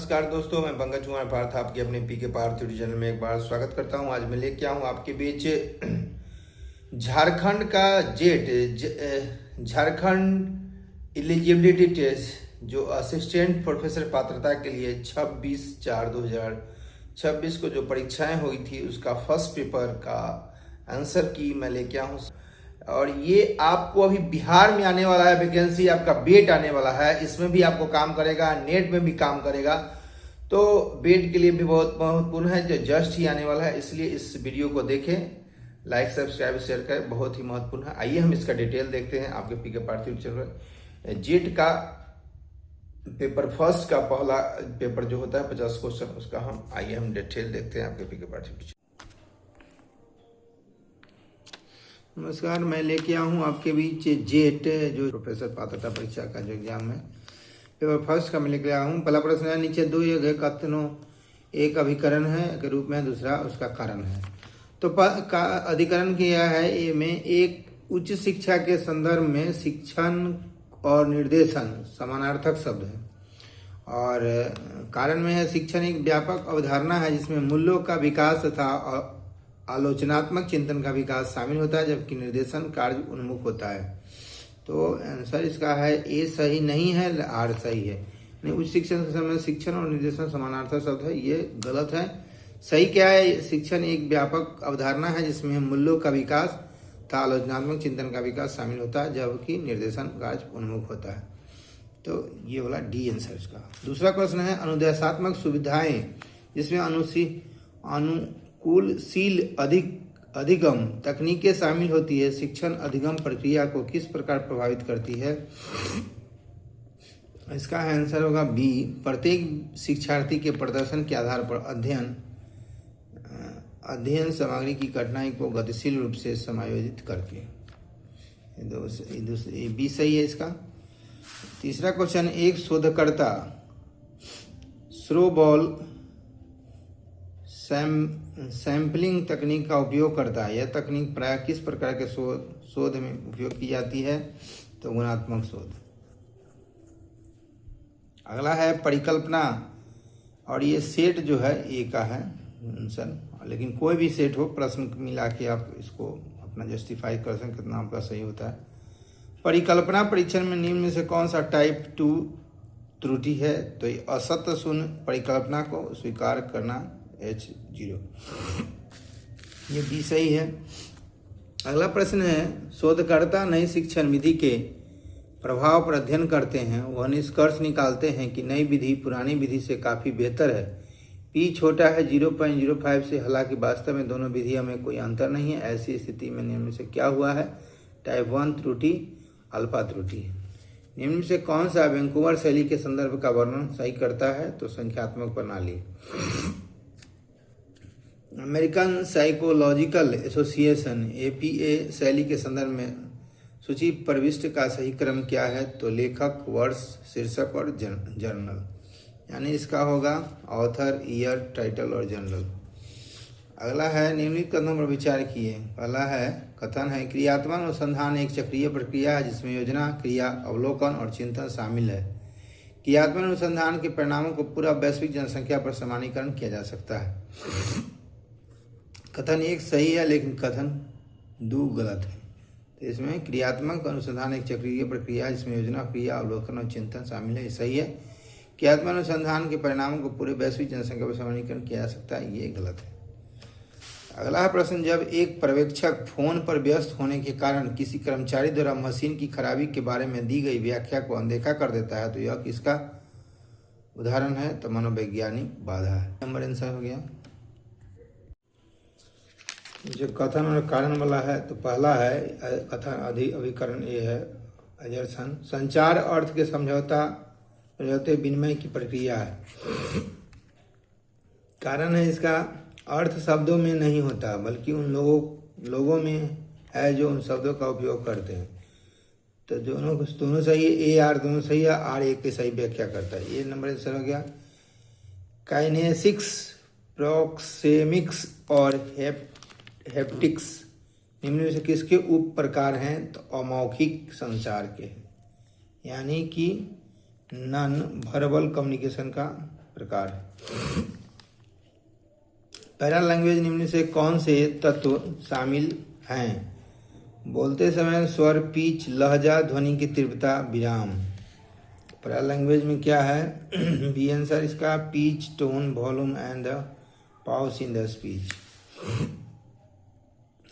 नमस्कार दोस्तों, मैं पंकज कुमार पार्थ आपके अपने पी के पार्थ यूट्यूब चैनल में एक बार स्वागत करता हूं। आज मैं लेके आऊं आपके बीच झारखंड का झारखंड एलिजिबिलिटी टेस्ट जो असिस्टेंट प्रोफेसर पात्रता के लिए 26/4/2026 को जो परीक्षाएं हुई थी उसका फर्स्ट पेपर का आंसर की मैं लेके आऊँ। और ये आपको अभी बिहार में आने वाला है, वैकेंसी आपका बेट आने वाला है, इसमें भी आपको काम करेगा, नेट में भी काम करेगा। तो बेट के लिए भी बहुत महत्वपूर्ण है जो जस्ट ही आने वाला है, इसलिए इस वीडियो को देखें, लाइक सब्सक्राइब शेयर करें, बहुत ही महत्वपूर्ण है। आइए हम इसका डिटेल देखते हैं आपके पी के पार्थिव चैनल। जेट का पेपर फर्स्ट का पहला पेपर जो होता है 50 क्वेश्चन, उसका आइए हम डिटेल देखते हैं आपके पी के पार्थिव। नमस्कार, मैं लेके आया हूँ आपके बीच जेट जो प्रोफेसर पात्रता परीक्षा का जो एग्जाम है पेपर फर्स्ट का मैं लेके आया हूँ। पहला प्रश्न है, नीचे दो कथनों एक अभिकरण है के रूप में, दूसरा उसका कारण है। तो अधिकरण किया है ए में, एक उच्च शिक्षा के संदर्भ में शिक्षण और निर्देशन समानार्थक शब्द है। और कारण में है, शिक्षण एक व्यापक अवधारणा है जिसमें मूल्यों का विकास तथा आलोचनात्मक चिंतन का विकास शामिल होता है, जबकि निर्देशन कार्य उन्मुख होता है। तो आंसर इसका है ए सही नहीं है, आर सही है। नहीं, उच्च शिक्षण के समय शिक्षण और निर्देशन समानार्थक शब्द है, ये गलत है। सही क्या है, शिक्षण एक व्यापक अवधारणा है जिसमें मूल्यों का विकास तथा आलोचनात्मक चिंतन का विकास शामिल होता है, जबकि निर्देशन कार्य उन्मुख होता है। तो ये वाला डी आंसर इसका। दूसरा प्रश्न है, अनुदेशात्मक सुविधाएं जिसमें अनुकूलशील अधिगम तकनीकें शामिल होती है, शिक्षण अधिगम प्रक्रिया को किस प्रकार प्रभावित करती है? इसका आंसर होगा बी, प्रत्येक शिक्षार्थी के प्रदर्शन के आधार पर अध्ययन सामग्री की कठिनाई को गतिशील रूप से समायोजित करके। बी सही है इसका। तीसरा क्वेश्चन, एक शोधकर्ता स्रोबॉल सैंपलिंग तकनीक का उपयोग करता है। यह तकनीक प्राय किस प्रकार के शोध में उपयोग की जाती है? तो गुणात्मक शोध। अगला है परिकल्पना, और ये सेट जो है ए का है आंसर, लेकिन कोई भी सेट हो, प्रश्न मिला के आप इसको अपना जस्टिफाई कर सकते कितना आपका सही होता है। परिकल्पना परीक्षण में निम्न में से कौन सा टाइप 2 त्रुटि है? तो ये असत्य शून्य परिकल्पना को स्वीकार करना H0, ये बी सही है। अगला प्रश्न है, शोधकर्ता नई शिक्षण विधि के प्रभाव पर अध्ययन करते हैं, वह निष्कर्ष निकालते हैं कि नई विधि पुरानी विधि से काफ़ी बेहतर है। P छोटा है 0.05 से, हालांकि वास्तव में दोनों विधियों में कोई अंतर नहीं है। ऐसी स्थिति में निम्न से क्या हुआ है? टाइप 1 त्रुटि अल्फा त्रुटि है। निम्न में से कौन सा वैंकूवर शैली के संदर्भ का वर्णन सही करता है? तो संख्यात्मक प्रणाली। अमेरिकन साइकोलॉजिकल एसोसिएशन APA शैली के संदर्भ में सूची प्रविष्ट का सही क्रम क्या है? तो लेखक, वर्ष, शीर्षक और जर्नल, यानी इसका होगा ऑथर, ईयर, टाइटल और जर्नल। अगला है, निम्नलिखित कथनों पर विचार किए। पहला है कथन है, क्रियात्मक अनुसंधान एक चक्रीय प्रक्रिया है जिसमें योजना, क्रिया, अवलोकन और चिंतन शामिल है। क्रियात्मक अनुसंधान के परिणामों को पूरा वैश्विक जनसंख्या पर सामान्यीकरण किया जा सकता है। कथन 1 सही है, लेकिन कथन 2 गलत है। तो इसमें क्रियात्मक अनुसंधान एक चक्रीय प्रक्रिया है जिसमें योजना, क्रिया, अवलोकन और चिंतन शामिल है, ये सही है। क्रियात्मक अनुसंधान के परिणामों को पूरे वैश्विक जनसंख्या पर सामान्यीकरण किया जा सकता है, ये गलत है। अगला प्रश्न, जब एक पर्यवेक्षक फोन पर व्यस्त होने के कारण किसी कर्मचारी द्वारा मशीन की खराबी के बारे में दी गई व्याख्या को अनदेखा कर देता है, तो यह किसका उदाहरण है? तो मनोवैज्ञानिक बाधा है। नंबर आंसर हो गया। जो कथन और कारण वाला है, तो पहला है कथन अभिकरण ये है, अजर्सन संचार अर्थ के समझौते विनिमय की प्रक्रिया है। कारण है इसका, अर्थ शब्दों में नहीं होता बल्कि उन लोगों में है जो उन शब्दों का उपयोग करते हैं। तो दोनों सही है, ए आर दोनों सही है, आर एक की सही व्याख्या करता है, ये नंबर आंसर हो गया। काइनेसिक्स, प्रोक्सेमिक्स और हेप्टिक्स निम्न में से किसके उप प्रकार हैं? तो अमौखिक संचार के, यानी कि नॉन वर्बल कम्युनिकेशन का प्रकार। पैरा लैंग्वेज निम्न से कौन से तत्व शामिल हैं? बोलते समय स्वर, पिच, लहजा, ध्वनि की तीव्रता, विराम। पैरा लैंग्वेज में क्या है? बी आंसर इसका, pitch, tone, volume and the pause in the speech.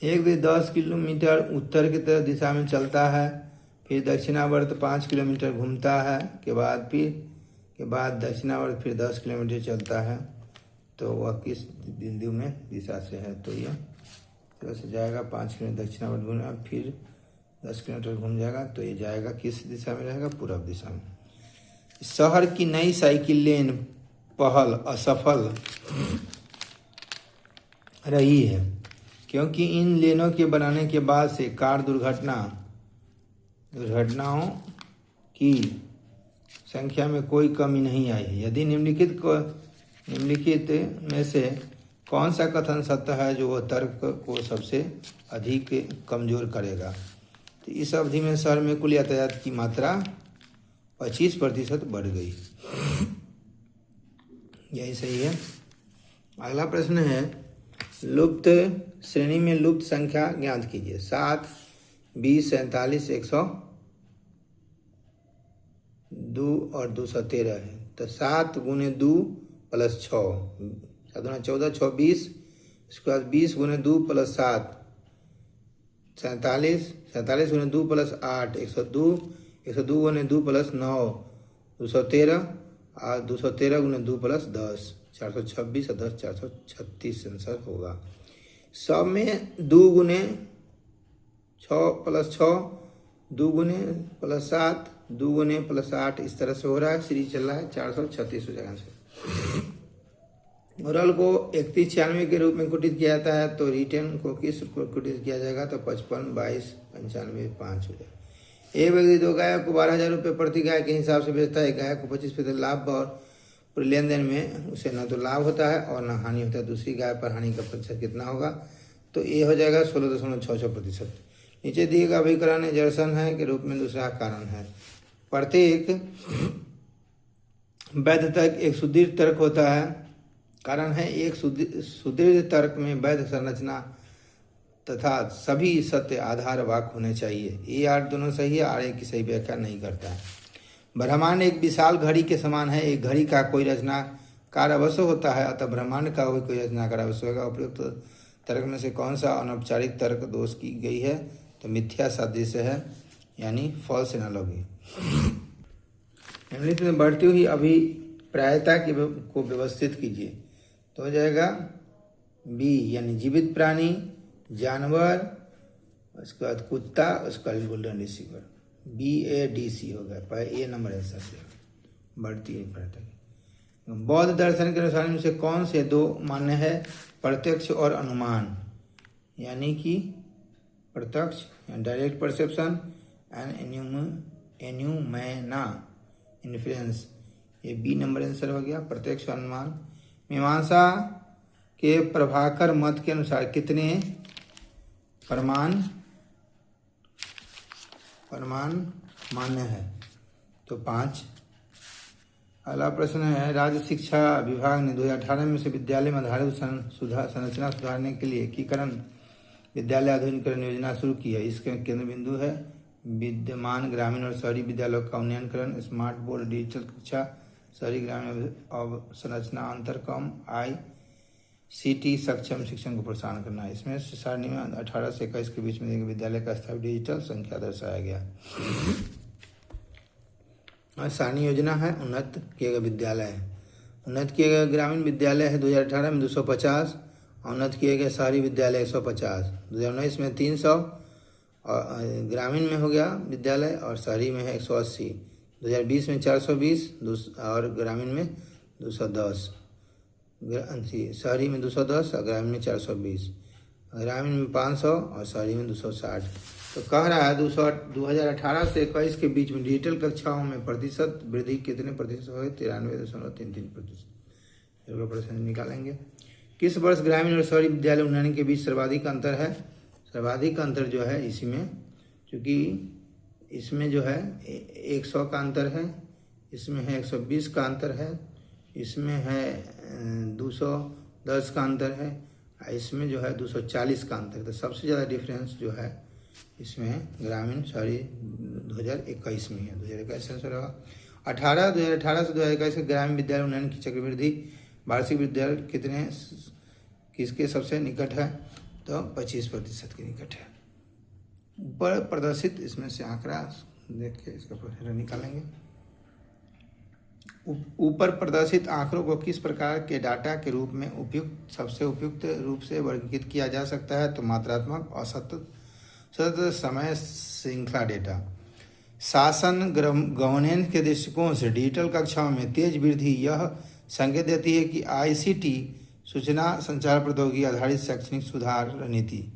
एक व्यक्ति 10 किलोमीटर उत्तर की तरफ दिशा में चलता है, फिर दक्षिणावर्त 5 किलोमीटर घूमता है, के बाद दक्षिणावर्त फिर 10 किलोमीटर चलता है, तो वह किस बिंदु में दिशा से है? तो यह तो से जाएगा 5 किलोमीटर दक्षिणावर्त घूमेगा, फिर 10 किलोमीटर घूम जाएगा, तो ये जाएगा किस दिशा में रहेगा? पूर्व दिशा में। शहर की नई साइकिल लेन पहल असफल रही है क्योंकि इन लेनों के बनाने के बाद से कार दुर्घटनाओं की संख्या में कोई कमी नहीं आई है। यदि निम्नलिखित में से कौन सा कथन सत्य है जो वह तर्क को सबसे अधिक कमजोर करेगा? तो इस अवधि में शहर में कुल यातायात की मात्रा 25% बढ़ गई। यही सही है। अगला प्रश्न है, लुप्त श्रेणी में लुप्त संख्या ज्ञात कीजिए। 7, 20, 47, 102 और 213 है। तो 7 गुने 2 प्लस 6, 7 गुना 14, 6 20, इसके बाद 20 गुने 2 प्लस 7 47, 47 गुने 2 प्लस 8 102, 102 गुने 2 प्लस 9 213 और 213 गुने 2 प्लस 10 426 और 10 436 आंसर होगा। 100 में 2 गुने 6 प्लस 6, 2 गुने प्लस 7, 2 गुने प्लस 8, इस तरह से हो रहा है, सीरीज चल रहा है, 436 हो जाएगा आंसर। ओरल को 3196 के रूप में कुटित किया जाता है, तो रिटर्न को किस रूप में कुटित किया जाएगा? तो 55, 22, 95, 5 हो जाएगा। एक व्यक्ति 2 गाय को 12,000 रुपये प्रति गाय के हिसाब से बेचता है। गाय को 25% लाभ और पूरे लेन देन में उसे न तो लाभ होता है और न हानि होता है। दूसरी गाय पर हानि का प्रतिशत कितना होगा? तो ये हो जाएगा 16.66%। नीचे दिए गए अभिकरण निदर्शन है के रूप में दूसरा कारण है। प्रत्येक वैध तर्क एक सुदृढ़ तर्क होता है। कारण है, एक सुदृढ़ तर्क में वैध संरचना तथा सभी सत्य आधार वाक्य होने चाहिए। ए आर दोनों सही है, आर ए की सही व्याख्या नहीं करता है। ब्रह्मांड एक विशाल घड़ी के समान है। एक घड़ी का कोई रचनाकार अवश्य होता है, अतः ब्रह्मांड का कोई रचनाकार अवश्य होगा। उपयुक्त तर्क में से कौन सा अनौपचारिक तर्क दोष की गई है? तो मिथ्या सादृश्य है, यानी फॉल्स एनालॉजी। निम्नलिखित में बढ़ती हुई अभिप्रायता को व्यवस्थित कीजिए। तो हो जाएगा बी, यानी जीवित प्राणी, जानवर, उसके बाद कुत्ता, उसका गोल्डन रिसीवर। BADC हो गया, पर ए नंबर आंसर दिया। बढ़ती हुई अभिप्रायता। बौद्ध दर्शन के अनुसार इनमें से कौन से 2 मान्य है? प्रत्यक्ष और अनुमान, यानी कि प्रत्यक्ष डायरेक्ट परसेप्शन एंड एन्यूमेना इन्फ्लुएंस, ये बी नंबर आंसर हो गया, प्रत्यक्ष अनुमान। मीमांसा के प्रभाकर मत के अनुसार कितने प्रमाण मान्य है? तो 5। अगला प्रश्न है, राज्य शिक्षा विभाग ने 2018 में से विद्यालय में आधारभूत संरचना सुधारने के लिए एकीकरण विद्यालय आधुनिकीकरण योजना शुरू की है। इसके केंद्र बिंदु है विद्यमान ग्रामीण और शहरी विद्यालयों का उन्नयनकरण, स्मार्ट बोर्ड, डिजिटल कक्षा, शहरी ग्रामीण अवसंरचना, अंतर कम ICT सक्षम शिक्षण को प्रोत्साहन करना है। इसमें सारणी में 18 से 21 के बीच में विद्यालय का स्थापित डिजिटल संख्या दर्शाया गया। और सारणी योजना है उन्नत किए गए विद्यालय। उन्नत किए गए ग्रामीण विद्यालय है 2018 में 250, उन्नत किए गए शहरी विद्यालय 150, 2019 में 300 और ग्रामीण में हो गया विद्यालय और शहरी में है 180, 2020 में 420 और ग्रामीण में 210, शहरी में 210 और ग्रामीण में 420, ग्रामीण में 500 और शहरी में 260। तो कह रहा है 2018 से 21 के बीच में डिजिटल कक्षाओं में प्रतिशत वृद्धि कितने प्रतिशत हो गई? 93.33%। प्रश्न निकालेंगे। किस वर्ष ग्रामीण और शहरी विद्यालय उन्नयन के बीच सर्वाधिक अंतर है? सर्वाधिक अंतर जो है इसी में, क्योंकि इसमें जो है 100 का अंतर है, इसमें है 120 का अंतर है, इसमें है 210 का अंतर है, इसमें जो है 240 का अंतर। तो सबसे ज़्यादा डिफरेंस जो है इसमें ग्रामीण शहरी 2021 में है। 2021 आंसर होगा 2018 से 2021 के ग्रामीण विद्यालय उन्नयन की चक्रवृद्धि वार्षिक विद्यालय किसके सबसे निकट है? तो 25% के निकट है। ऊपर प्रदर्शित इसमें से आंकड़ा देख के इसका प्रश्न निकालेंगे। ऊपर प्रदर्शित आंकड़ों को किस प्रकार के डाटा के रूप में सबसे उपयुक्त रूप से वर्गीकृत किया जा सकता है? तो मात्रात्मक और सतत समय श्रृंखला डेटा। शासन गवर्नेंस के दृष्टिकोण से डिजिटल कक्षाओं में तेज वृद्धि यह संकेत देती है कि ICT सूचना संचार प्रौद्योगिकी आधारित शैक्षणिक सुधार रणनीति।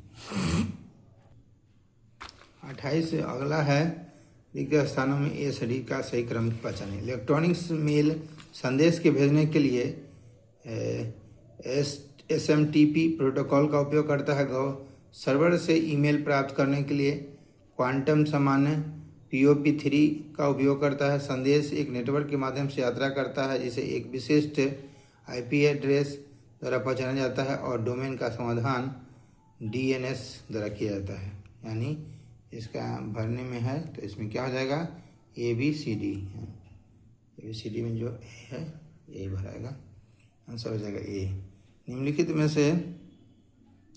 28 से अगला है रिक्त स्थानों में A से D का सही क्रम की पहचान। इलेक्ट्रॉनिक्स मेल संदेश के भेजने के लिए SMTP प्रोटोकॉल का उपयोग करता है। सर्वर से ईमेल प्राप्त करने के लिए क्वांटम सामान्य POP3 का उपयोग करता है। संदेश एक नेटवर्क के माध्यम से यात्रा करता है जिसे एक विशिष्ट IP एड्रेस द्वारा पहचाना जाता है और डोमेन का समाधान DNS द्वारा किया जाता है। यानी इसका भरने में है तो इसमें क्या हो जाएगा? ABCD में जो A है यही भराएगा, आंसर हो जाएगा A। निम्नलिखित में से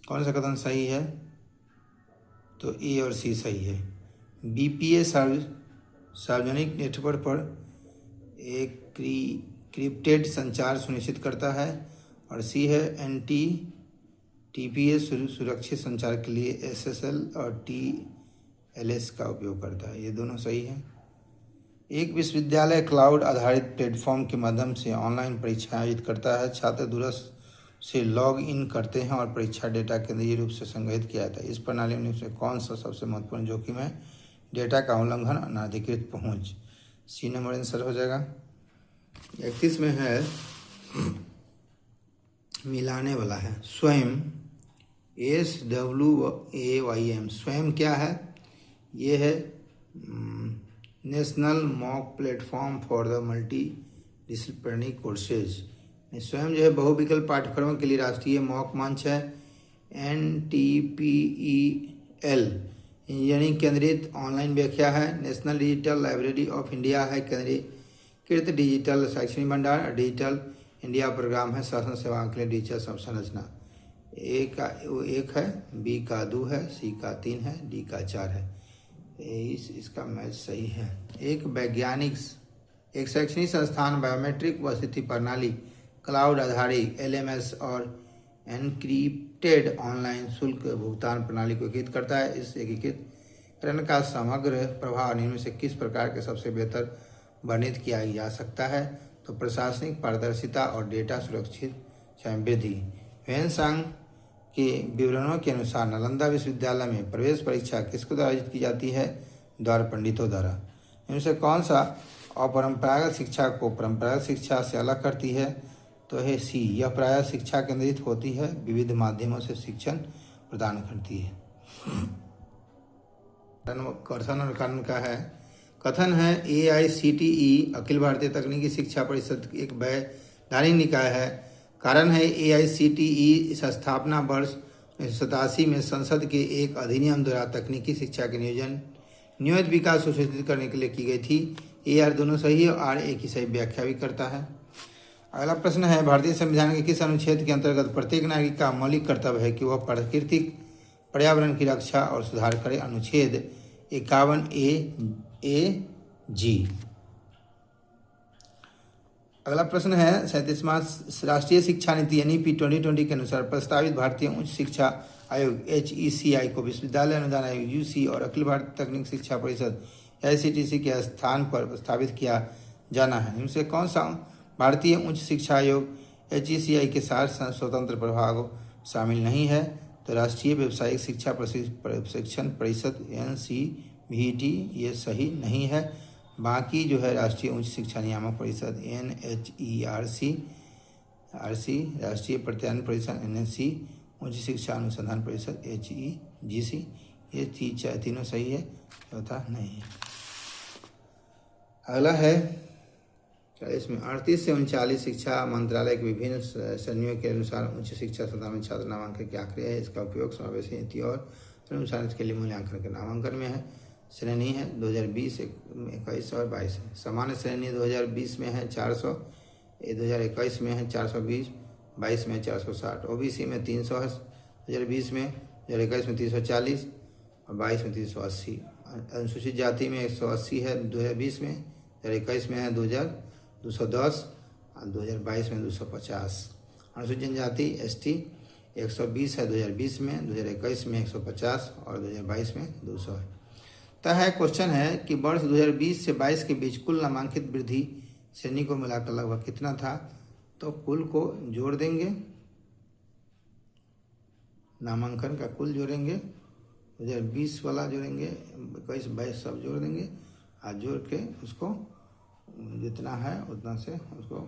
कौन सा कथन सही है? तो A और C सही है। BPA सार्वजनिक नेटवर्क पर एक क्रिप्टेड संचार सुनिश्चित करता है और C है NTTPS सुरक्षित संचार के लिए SSL और TLS का उपयोग करता है। ये दोनों सही है। एक विश्वविद्यालय क्लाउड आधारित प्लेटफॉर्म के माध्यम से ऑनलाइन परीक्षा आयोजित करता है। छात्र दूरस्थ से लॉग इन करते हैं और परीक्षा डेटा केंद्रीय रूप से संग्रहित किया जाता है। इस प्रणाली में से कौन सा सबसे महत्वपूर्ण जोखिम है? डेटा का उल्लंघन, अनाधिकृत पहुंच। C नंबर आंसर हो जाएगा। 31 में है मिलाने वाला है स्वयं, SWAYM। स्वयं क्या है? ये है national mock platform for the multi disciplinary courses. स्वयं जो है बहुविकल्प पाठ्यक्रमों के लिए राष्ट्रीय मॉक मंच है। NTPEL इंजीनियरिंग केंद्रित ऑनलाइन व्याख्या है। National digital library of India है केंद्रीकृत डिजिटल शैक्षणिक भंडार। डिजिटल इंडिया प्रोग्राम है शासन सेवाओं के लिए डिजिटल संरचना। A का 1 है, B का 2 है, C का 3 है, D का 4 है। इसका मैच सही है। एक शैक्षणिक संस्थान बायोमेट्रिक उपस्थिति प्रणाली, क्लाउड आधारित LMS और एनक्रिप्टेड ऑनलाइन शुल्क भुगतान प्रणाली को एकीकृत करता है। इस एकीकरण का समग्र प्रभाव निम्न में से किस प्रकार के सबसे बेहतर वर्णित किया जा सकता है? तो प्रशासनिक पारदर्शिता और डेटा सुरक्षित वृद्धि। वेनसांग के विवरणों के अनुसार नालंदा विश्वविद्यालय में प्रवेश परीक्षा किसके द्वारा आयोजित की जाती है? द्वार पंडितों द्वारा। इनमें से कौन सा अपरंपरागत शिक्षा को परंपरागत शिक्षा से अलग करती है? तो है C। यह प्रायः शिक्षा केंद्रित होती है, विविध माध्यमों से शिक्षण प्रदान करती है। कथन और कारण का है। कथन है AICTE अखिल भारतीय तकनीकी शिक्षा परिषद एक वैधानिक निकाय है। कारण है AICTE स्थापना वर्ष 1987 में संसद के एक अधिनियम द्वारा तकनीकी शिक्षा के नियोजित विकास सुनिश्चित करने के लिए की गई थी। A R दोनों सही है और A की सही व्याख्या भी करता है। अगला प्रश्न है भारतीय संविधान के किस अनुच्छेद के अंतर्गत प्रत्येक नागरिक का मौलिक कर्तव्य है कि वह प्राकृतिक पर्यावरण की रक्षा और सुधार करे? अनुच्छेद 51A(G)। अगला प्रश्न है 37वां राष्ट्रीय शिक्षा नीति NEP 2020 के अनुसार प्रस्तावित भारतीय उच्च शिक्षा आयोग HECI को विश्वविद्यालय अनुदान आयोग UC और अखिल भारतीय तकनीक शिक्षा परिषद AICTE के स्थान पर प्रस्तावित किया जाना है। इनसे कौन सा भारतीय उच्च शिक्षा आयोग HECI के साथ स्वतंत्र प्रभाग शामिल नहीं है? तो राष्ट्रीय व्यावसायिक शिक्षा प्रशिक्षण परिषद NCVT ये सही नहीं है। बाकी जो है राष्ट्रीय उच्च शिक्षा नियामक परिषद NHERC राष्ट्रीय प्रत्यायन परिषद NSC उच्च शिक्षा अनुसंधान परिषद HEGC ये तीनों सही है, चौथा नहीं है। अगला है 40 में 38 से 39 शिक्षा मंत्रालय के विभिन्न श्रेणियों के अनुसार उच्च शिक्षा संस्थान में छात्र नामांकन की आखिरी है। इसका उपयोग समावेशी नीति और अनुसार इसके लिए मूल्यांकन के नामांकन में है। श्रेणी है 2020, 21 और 22 है। सामान्य श्रेणी 2020 में है 400, 2021 में है 420, 22 में 460। ओबीसी में 300 है 2020 में, 2021 में 340 और 22 में 380। अनुसूचित जाति में 180 है 2020 में, 2021 में है 210 और 2022 में 250। अनुसूचित जनजाति ST 120 है 2020 में, 2021 में 150 और 2022 में 200 है। है क्वेश्चन है कि वर्ष 2020 से 22 के बीच कुल नामांकित वृद्धि श्रेणी को मिलाकर लगभग कितना था। तो कुल को जोड़ देंगे, नामांकन का कुल जोड़ेंगे, 2020 वाला जोड़ेंगे, 21, 22 सब जोड़ देंगे और जोड़ के उसको जितना है उतना से उसको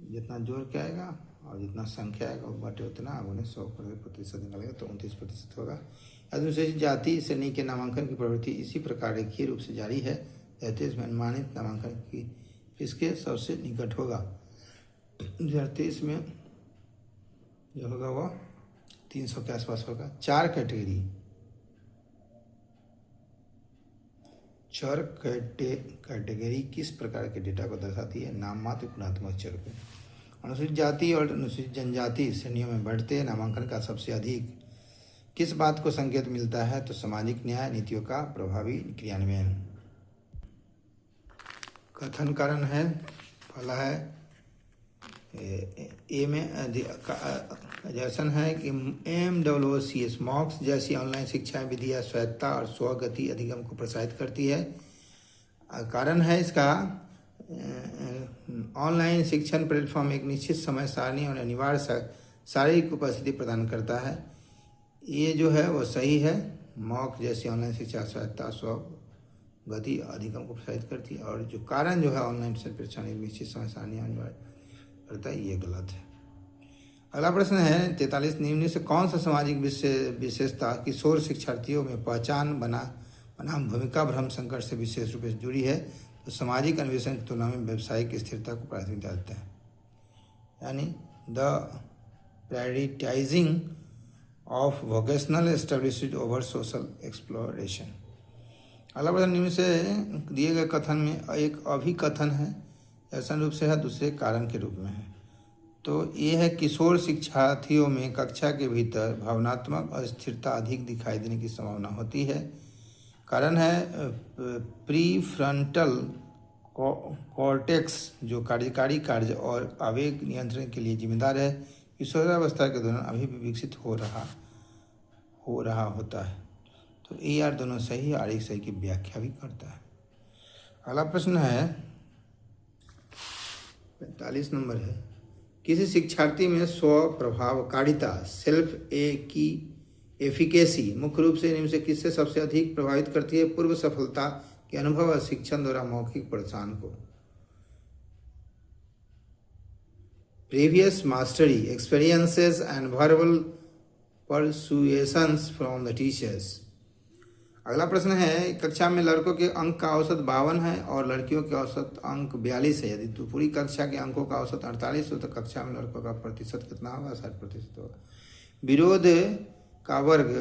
जितना जोड़ के आएगा और जितना संख्या आएगा वो बटे उतना, अब उन्हें 100% निकालेगा तो 29% होगा। अनुसूचित जाति श्रेणी के नामांकन की प्रवृत्ति इसी प्रकार रेखीय रूप से जारी है। 33 में अनुमानित नामांकन की किसके सबसे निकट होगा। 2023 में जो होगा वह 300 के आसपास होगा। चार कैटेगरी किस प्रकार के डेटा को दर्शाती है। नाम मात्र गुणात्मक चर को। अनुसूचित जाति और अनुसूचित जनजाति श्रेणियों में बढ़ते नामांकन का सबसे अधिक किस बात को संकेत मिलता है। तो सामाजिक न्याय नीतियों का प्रभावी क्रियान्वयन। कथन कारण है पहला है ए में दर्शन है कि MOOCs मॉक्स जैसी ऑनलाइन शिक्षा विधियाँ स्वायत्तता और स्वगति अधिगम को प्रोत्साहित करती है। कारण है इसका ऑनलाइन शिक्षण प्लेटफॉर्म एक निश्चित समय सारणी और अनिवार्य शारीरिक उपस्थिति प्रदान करता है। ये जो है वो सही है। मॉक जैसी ऑनलाइन शिक्षा स्वायत्तता स्वगति अधिगम को प्रोत्साहित करती है। और जो कारण जो है ऑनलाइन शिक्षण एक निश्चित समय सारणी अनिवार्य करता है, ये गलत है। अगला प्रश्न है 43, निम्न से कौन सा सामाजिक विशेषता किशोर शिक्षार्थियों में पहचान बनाम भूमिका भ्रम संकट से विशेष रूप से जुड़ी है। तो सामाजिक अन्वेषण की तुलना में व्यावसायिक स्थिरता को प्राथमिकता देते हैं, यानी the prioritising of vocational establishment over social exploration. अगला प्रश्न निम्न से दिए गए कथन में एक अभिकथन है, ऐसा रूप से है, दूसरे कारण के रूप में है। तो ये है किशोर शिक्षार्थियों में कक्षा के भीतर भावनात्मक अस्थिरता अधिक दिखाई देने की संभावना होती है। कारण है प्रीफ्रंटल कॉर्टेक्स जो कार्यकारी कार्य और आवेग नियंत्रण के लिए जिम्मेदार है, किशोरावस्था के दौरान अभी भी विकसित हो रहा होता है। तो AR दोनों सही और एक सही की व्याख्या भी करता है। अगला प्रश्न है 45 नंबर है, किसी शिक्षार्थी में स्व प्रभावकारिता सेल्फ एफिकेसी मुख्य रूप से निम्न से किससे सबसे अधिक प्रभावित करती है। पूर्व सफलता के अनुभव और शिक्षण द्वारा मौखिक प्रोत्साहन को। Previous mastery experiences and verbal persuasions from the teachers. अगला प्रश्न है कक्षा में लड़कों के अंक का औसत 52 है और लड़कियों के औसत अंक 42 है। यदि तो पूरी कक्षा के अंकों का औसत 48 हो तो कक्षा में लड़कों का प्रतिशत कितना होगा। 60% होगा। विरोध का वर्ग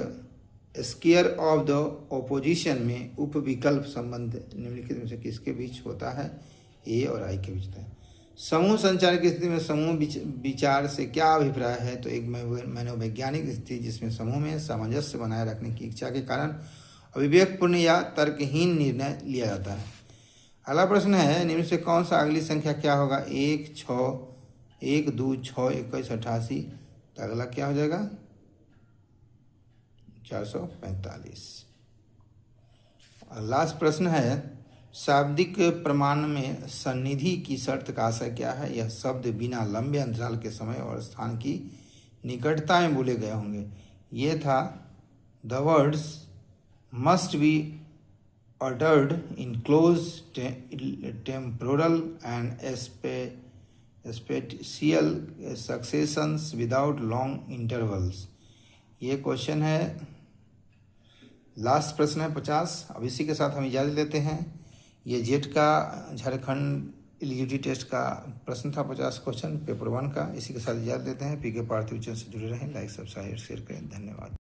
स्क्वायर ऑफ द ओपोजिशन में उपविकल्प संबंध निम्नलिखित में से किसके बीच होता है। A और I के बीच होता है। समूह संचार की स्थिति में समूह विचार से क्या अभिप्राय है। तो एक मनोवैज्ञानिक स्थिति जिसमें समूह में सामंजस्य बनाए रखने की इच्छा के कारण अविवेकपूर्ण या तर्कहीन निर्णय लिया जाता है। अगला प्रश्न है निम्न से कौन सा अगली संख्या क्या होगा। 1, 6, 1, 2, 6, 21, 88। तो अगला क्या हो जाएगा 445। लास्ट प्रश्न है शाब्दिक प्रमाण में सन्निधि की शर्त का आशय क्या है। यह शब्द बिना लंबे अंतराल के समय और स्थान की निकटता में बोले गए होंगे। ये था the words must be uttered in close temporal and spatial successions without long intervals। ये क्वेश्चन है लास्ट प्रश्न है 50। अब इसी के साथ हम इजाज़त लेते हैं। ये जेट का झारखंड एलिजिबिलिटी टेस्ट का प्रश्न था, 50 क्वेश्चन पेपर 1 का। इसी के साथ इजाज़त लेते हैं। पीके पार्थिव चैनल से जुड़े रहें, लाइक सब्सक्राइब शेयर करें। धन्यवाद।